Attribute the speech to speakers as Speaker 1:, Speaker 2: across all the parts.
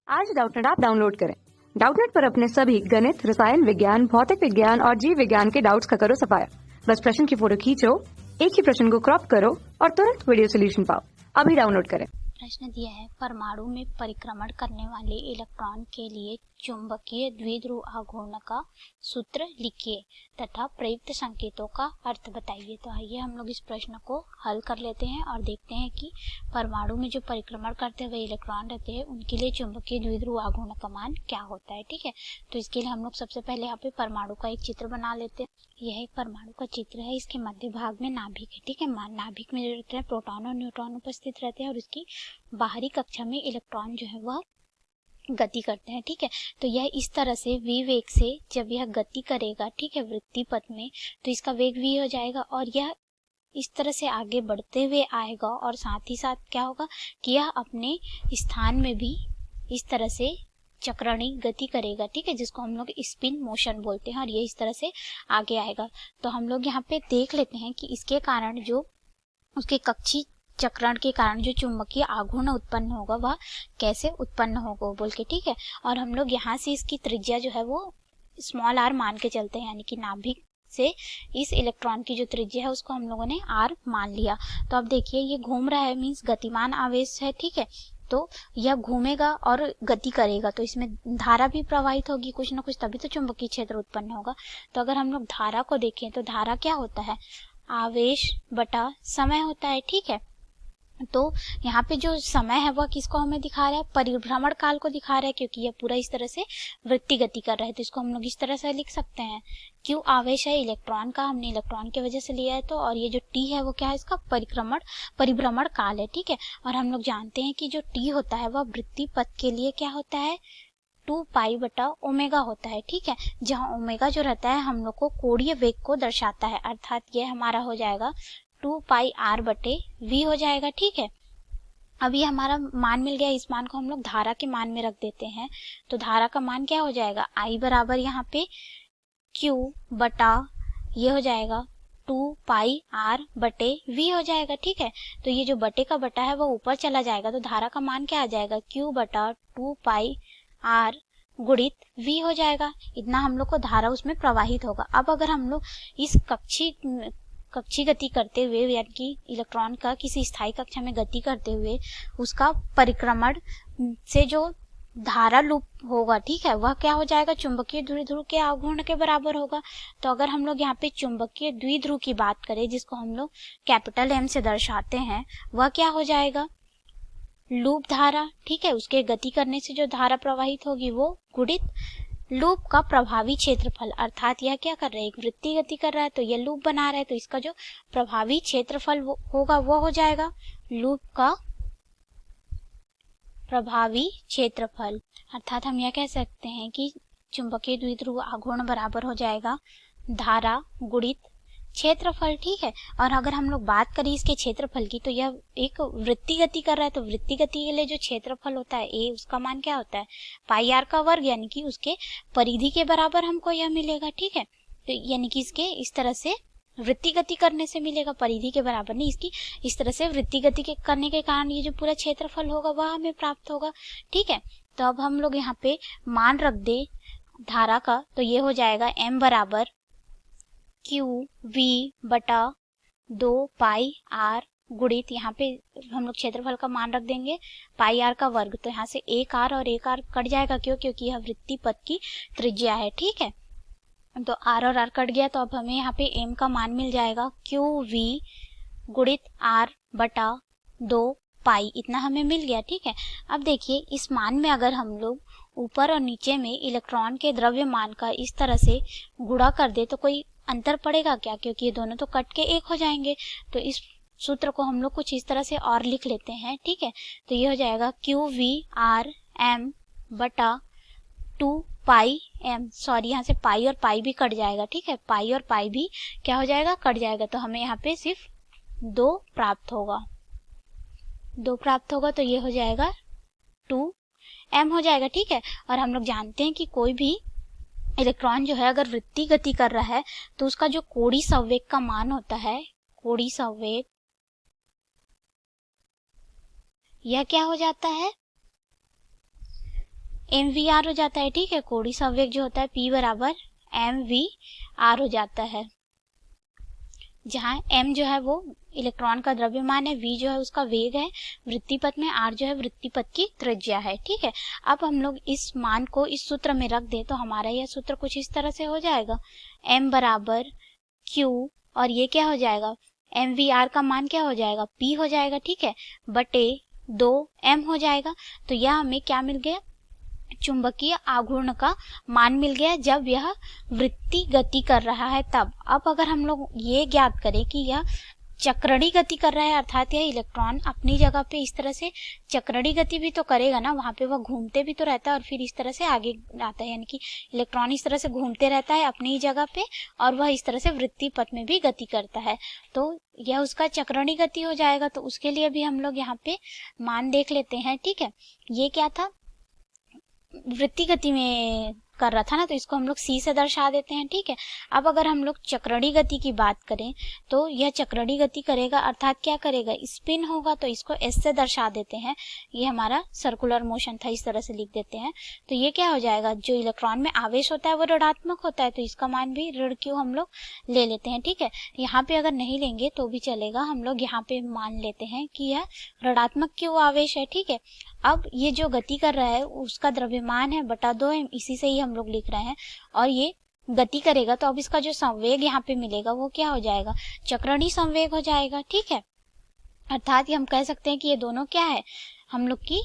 Speaker 1: आज Doubtnut app download करें। Doubtnut पर अपने सभी गणित, रसायन विज्ञान, भौतिक विज्ञान और जीव विज्ञान के डाउट्स का करो सफाया। बस प्रश्न की फोटो खींचो, एक ही प्रश्न को क्रॉप करो और तुरंत वीडियो सोल्यूशन पाओ। अभी डाउनलोड करें।
Speaker 2: प्रश्न दिया है, परमाणु में परिक्रमण करने वाले इलेक्ट्रॉन के लिए चुंबकीय द्विध्रुव आघूर्ण का सूत्र लिखिए तथा प्रयुक्त संकेतों का अर्थ बताइए। तो आइए हम लोग इस प्रश्न को हल कर लेते हैं और देखते हैं कि परमाणु में जो परिक्रमण करते हुए इलेक्ट्रॉन रहते हैं उनके लिए चुंबकीय द्विध्रुव आघूर्ण का मान क्या होता है। ठीक है, तो इसके लिए हम लोग सबसे पहले यहाँ पे परमाणु का एक चित्र बना लेते हैं। यह एक परमाणु का चित्र है। इसके मध्य भाग में नाभिक है। ठीक है, नाभिक में जो रहते हैं प्रोटॉन और न्यूट्रॉन उपस्थित रहते हैं और उसकी बाहरी कक्षा में इलेक्ट्रॉन जो है वह गति करते हैं। ठीक है, तो यह इस तरह से v वेग से जब यह गति करेगा, ठीक है, वृत्तीय पथ में, तो इसका वेग v हो जाएगा और यह इस तरह से आगे बढ़ते हुए आएगा और साथ ही साथ क्या होगा कि यह अपने स्थान में भी इस तरह से चक्रणीय गति करेगा। ठीक है, जिसको हम लोग स्पिन मोशन बोलते हैं और ये इस तरह से आगे आएगा। तो हम लोग यहाँ पे देख लेते हैं कि इसके कारण जो उसके कक्षीय चक्रण के कारण जो चुंबकीय आघूर्ण उत्पन्न होगा वह कैसे उत्पन्न होगा बोल के। ठीक है, और हम लोग यहाँ से इसकी त्रिज्या जो है वो स्मॉल r मान के चलते हैं, यानी कि नाभिक से इस इलेक्ट्रॉन की जो त्रिज्या है उसको हम लोगों ने r मान लिया। तो अब देखिए ये घूम रहा है, मीन्स गतिमान आवेश है। ठीक है, तो यह घूमेगा और गति करेगा तो इसमें धारा भी प्रवाहित होगी कुछ ना कुछ, तभी तो चुंबकीय क्षेत्र उत्पन्न होगा। तो अगर हम लोग धारा को देखें तो धारा क्या होता है, आवेश बटा समय होता है। ठीक है, तो यहाँ पे जो समय है वह किसको हमें दिखा रहा है, परिभ्रमण काल को दिखा रहा है, क्योंकि यह पूरा इस तरह से वृत्तीय गति कर रहा है। तो इसको हम लोग इस तरह से लिख सकते हैं, क्यू आवेश है इलेक्ट्रॉन का, हमने इलेक्ट्रॉन की वजह से लिया है, तो और ये जो टी है वो क्या है, इसका परिभ्रमण काल है। ठीक है, और हम लोग जानते हैं कि जो टी होता है वह वृत्तीय पथ के लिए क्या होता है, 2 पाई बटा ओमेगा होता है। ठीक है, जहाँ ओमेगा जो रहता है हम लोग को कोणीय वेग को दर्शाता है, अर्थात ये हमारा हो जाएगा 2 पाई r बटे v हो जाएगा। ठीक है, अब ये हमारा मान मिल गया। इस मान को हम लोग धारा के मान में रख देते हैं। तो धारा का मान क्या हो जाएगा, I बराबर यहाँ पे Q बटा ये हो जाएगा 2 पाई r बटे v हो जाएगा। ठीक है, तो ये जो बटे का बटा है वो ऊपर चला जाएगा, तो धारा का मान क्या आ जाएगा, Q बटा 2 पाई r गुणित v हो जाएगा। इतना हम लोग को धारा उसमें प्रवाहित होगा। अब अगर हम लोग इस कक्षीय गति करते हुए, यानी कि इलेक्ट्रॉन का किसी स्थायी कक्षा में गति करते हुए उसका परिक्रमण से जो धारा लूप होगा, ठीक है, वह क्या हो जाएगा, चुंबकीय द्विध्रुव के आघूर्ण के बराबर होगा। तो अगर हम लोग यहाँ पे चुंबकीय द्विध्रुव की बात करें, जिसको हम लोग कैपिटल M से दर्शाते हैं, वह क्या हो जाएगा, लूप धारा। ठीक है, उसके गति करने से जो धारा प्रवाहित होगी वो गुणित लूप का प्रभावी क्षेत्रफल, अर्थात यह क्या कर रहा है, एक वृत्तीय गति कर रहा है तो यह लूप बना रहा है, तो इसका जो प्रभावी क्षेत्रफल होगा वो हो जाएगा लूप का प्रभावी क्षेत्रफल। अर्थात हम यह कह सकते हैं कि चुंबकीय द्विध्रुव आघूर्ण बराबर हो जाएगा धारा गुणित क्षेत्रफल। ठीक है, और अगर हम लोग बात करें इसके क्षेत्रफल की, तो यह एक वृत्तीय गति कर रहा है, तो वृत्तीय गति के लिए जो क्षेत्रफल होता है a, उसका मान क्या होता है, पाई r का वर्ग, यानी कि उसके परिधि के बराबर हमको यह मिलेगा। ठीक है, तो यानी कि इसके इस तरह से वृत्तीय गति करने से मिलेगा, परिधि के बराबर नहीं, इसकी इस तरह से वृत्तीय गति करने के कारण ये जो पूरा क्षेत्रफल होगा वह हमें प्राप्त होगा। ठीक है, तो अब हम लोग यहाँ पे मान रख दे धारा का, तो ये हो जाएगा m बराबर Q V बटा 2 पाई r गुणित, यहाँ पे हम लोग क्षेत्रफल का मान रख देंगे पाई r का वर्ग, तो यहाँ से एक r और एक r कट जाएगा, क्योंकि यह वृत्तीय पथ की त्रिज्या है। ठीक है, तो r और r कट गया, तो अब हमें यहाँ पे m का मान मिल जाएगा QV गुणित r बटा 2 पाई, इतना हमें मिल गया। ठीक है, अब देखिए इस मान में अगर हम लोग ऊपर और नीचे में इलेक्ट्रॉन के द्रव्यमान का इस तरह से गुणा कर दे तो कोई अंतर पड़ेगा क्या, क्योंकि ये दोनों तो कट के एक हो जाएंगे। तो इस सूत्र को हम लोग कुछ इस तरह से और लिख लेते हैं। ठीक है, तो ये हो जाएगा QVRM बटा 2 पाई m, सॉरी यहाँ से पाई और पाई भी कट जाएगा। ठीक है, पाई और पाई भी क्या हो जाएगा, कट जाएगा, तो हमें यहाँ पे सिर्फ 2 प्राप्त होगा, तो ये हो जाएगा 2m हो जाएगा। ठीक है, और हम लोग जानते हैं कि कोई भी इलेक्ट्रॉन जो है अगर वृत्तीय गति कर रहा है तो उसका जो कोणीय संवेग का मान होता है, कोणीय संवेग, यह क्या हो जाता है, mvr हो जाता है, ठीक है। कोणीय संवेग जो होता है P बराबर mvr हो जाता है, जहाँ m जो है वो इलेक्ट्रॉन का द्रव्यमान है, v जो है उसका वेग है वृत्तीय पथ में, r जो है वृत्तीय पथ की त्रिज्या है, ठीक है। अब हम लोग इस मान को इस सूत्र में रख दें तो हमारा यह सूत्र कुछ इस तरह से हो जाएगा, m बराबर q, और ये क्या हो जाएगा, mvr का मान क्या हो जाएगा, p हो जाएगा, ठीक है, बटे 2m हो जाएगा। तो यह हमें क्या मिल गया, चुंबकीय आघूर्ण का मान मिल गया जब यह वृत्तीय गति कर रहा है तब। अब अगर हम लोग ये ज्ञात करें कि यह चक्रणीय गति कर रहा है, अर्थात यह इलेक्ट्रॉन अपनी जगह पे इस तरह से चक्रणीय गति भी तो करेगा ना, वहां पे वह घूमते भी तो रहता है और फिर इस तरह से आगे आता है, यानी कि इलेक्ट्रॉन इस तरह से घूमते रहता है अपनी जगह पे और वह इस तरह से वृत्तीय पथ में भी गति करता है, तो यह उसका चक्रणीय गति हो जाएगा। तो उसके लिए भी हम लोग यहाँ पे मान देख लेते हैं, ठीक है। ये क्या था, वृत्तीय गति में कर रहा था ना, तो इसको हम लोग c से दर्शा देते हैं, ठीक है। अब अगर हम लोग चक्रणीय गति की बात करें तो यह चक्रणीय गति करेगा, अर्थात क्या करेगा, स्पिन होगा, तो इसको s से दर्शा देते हैं। ये हमारा सर्कुलर मोशन था, इस तरह से लिख देते हैं। तो ये क्या हो जाएगा, जो इलेक्ट्रॉन में आवेश होता है वो ऋणात्मक होता है, तो इसका मान भी ऋण q हम लोग ले लेते हैं, ठीक है। यहाँ पे अगर नहीं लेंगे तो भी चलेगा, हम लोग यहाँ पे मान लेते हैं कि यह ऋणात्मक q आवेश है, ठीक है। अब ये जो गति कर रहा है उसका द्रव्यमान है बटा 2m, इसी से ही हम लोग लिख रहे हैं, और ये गति करेगा तो अब इसका जो संवेग यहाँ पे मिलेगा वो क्या हो जाएगा, चक्रणीय संवेग हो जाएगा, ठीक है। अर्थात ये हम कह सकते हैं कि ये दोनों क्या है, हम लोग की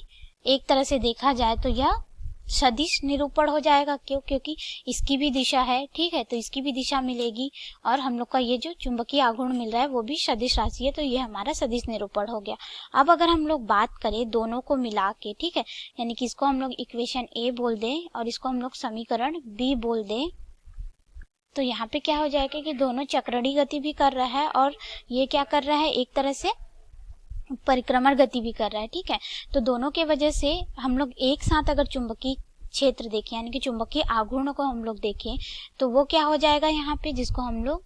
Speaker 2: एक तरह से देखा जाए तो यह सदिश निरूपण हो जाएगा, क्यों, क्योंकि इसकी भी दिशा है, ठीक है, तो इसकी भी दिशा मिलेगी और हम लोग का ये जो चुंबकीय आघूर्ण मिल रहा है वो भी सदिश राशि है, तो ये हमारा सदिश निरूपण हो गया। अब अगर हम लोग बात करें दोनों को मिला के, ठीक है, यानी कि इसको हम लोग इक्वेशन ए बोल दें और इसको हम लोग समीकरण बी बोल दें, तो यहाँ पे क्या हो जाएगा कि दोनों चक्रणीय गति भी कर रहा है और ये क्या कर रहा है, एक तरह से परिक्रमण गति भी कर रहा है, ठीक है। तो दोनों के वजह से हम लोग एक साथ अगर चुंबकीय क्षेत्र देखें, यानी कि चुंबकीय आघूर्ण को हम लोग देखें, तो वो क्या हो जाएगा यहाँ पे, जिसको हम लोग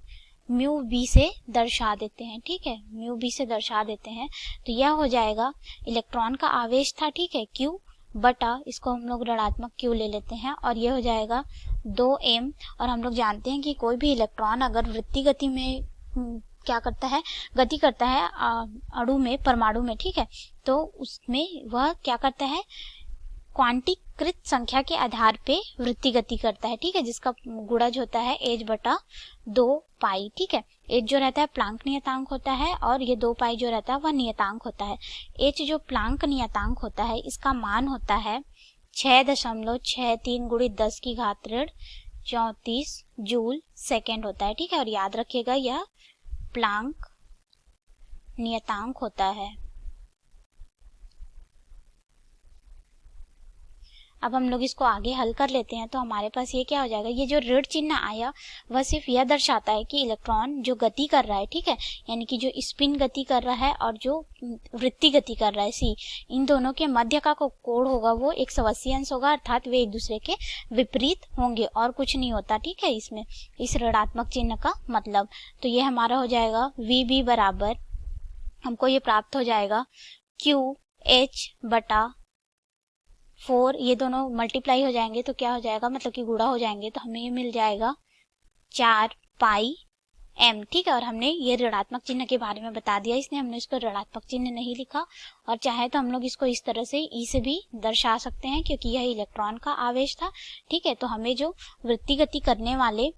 Speaker 2: म्यू बी से दर्शा देते हैं, ठीक है, म्यू बी से दर्शा देते हैं। तो यह हो जाएगा, इलेक्ट्रॉन का आवेश था, ठीक है, क्यू बटा, इसको हम लोग ऋणात्मक क्यू ले लेते हैं और ये हो जाएगा 2m। और हम लोग जानते हैं कि कोई भी इलेक्ट्रॉन अगर वृत्तीय गति में क्या करता है, गति करता है अणु में, परमाणु में, ठीक है, तो उसमें वह क्या करता है, क्वांटीकृत संख्या के आधार पे वृत्तीय गति करता है, ठीक है, जिसका गुणज होता है h बटा 2 पाई, ठीक है। h जो रहता है प्लांक नियतांक होता है और ये 2 पाई जो रहता है वह नियतांक होता है। h जो प्लांक नियतांक होता है इसका मान होता है 6.63 गुणित 10 की घात ऋण 34 जूल सेकेंड होता है, ठीक है। और याद रखिएगा यह प्लांक नियतांक होता है। अब हम लोग इसको आगे हल कर लेते हैं, तो हमारे पास ये क्या हो जाएगा, ये जो ऋण चिन्ह आया वह सिर्फ यह दर्शाता है कि इलेक्ट्रॉन जो गति कर रहा है, ठीक है, यानी कि जो स्पिन गति कर रहा है और जो वृत्तीय गति कर रहा है सी, इन दोनों के मध्य का कोण होगा वो 180 अंश होगा, अर्थात वे एक दूसरे के विपरीत होंगे और कुछ नहीं होता, ठीक है, इसमें इस ऋणात्मक चिन्ह का मतलब। तो ये हमारा हो जाएगा VB बराबर, हमको ये प्राप्त हो जाएगा QH बटा 4, ये दोनों मल्टीप्लाई हो जाएंगे तो क्या हो जाएगा, मतलब कि गुणा हो जाएंगे, तो हमें ये मिल जाएगा 4 पाई m, ठीक है। और हमने ये ऋणात्मक चिन्ह के बारे में बता दिया, इसलिए हमने इसको ऋणात्मक चिन्ह नहीं लिखा, और चाहे तो हम लोग इसको इस तरह से ई से भी दर्शा सकते हैं क्योंकि यह इलेक्ट्रॉन का आवेश था, ठीक है। तो हमें जो वृत्तीय गति करने वाले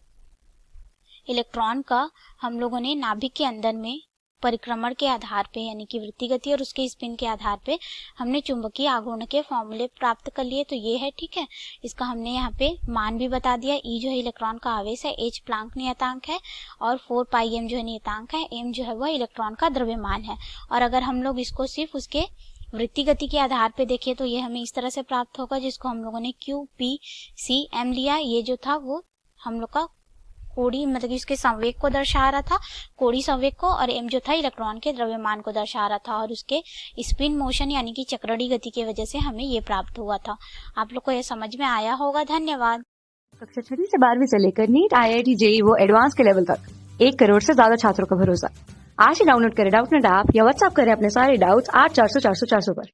Speaker 2: इलेक्ट्रॉन का हम लोगों ने नाभिक के अंदर में परिक्रमण के आधार पे, यानी कि वृत्तीय गति और उसके स्पिन के आधार पे हमने चुंबकीय आघूर्ण के फॉर्मूले प्राप्त कर लिए, तो ये है, ठीक है। इसका हमने यहाँ पे मान भी बता दिया, ई जो है इलेक्ट्रॉन का आवेश है, एच प्लांक नियतांक है और 4 पाई एम जो है नियतांक है, एम जो है वह इलेक्ट्रॉन का द्रव्यमान है। और अगर हम लोग इसको सिर्फ उसके वृत्तीय गति के आधार पे देखें तो ये हमें इस तरह से प्राप्त होगा, जिसको हम लोगों ने QPCM लिया। ये जो था वो हम लोग का कोणीय, मतलब कि इसके संवेग को दर्शा रहा था, कोणीय संवेग को, और m जो था इलेक्ट्रॉन के द्रव्यमान को दर्शा रहा था और उसके स्पिन मोशन यानी कि चक्रणीय गति की वजह से हमें ये प्राप्त हुआ था। आप लोग को यह समझ में आया होगा। धन्यवाद।
Speaker 1: कक्षा 6 से 12वीं से लेकर नीट, IIT, JEE वो एडवांस के लेवल तक 1 करोड़ से ज्यादा छात्रों का भरोसा। आज ही डाउनलोड करें डाउटनेट ऐप या व्हाट्सएप करें अपने सारे डाउट्स 8400 400 400 पर।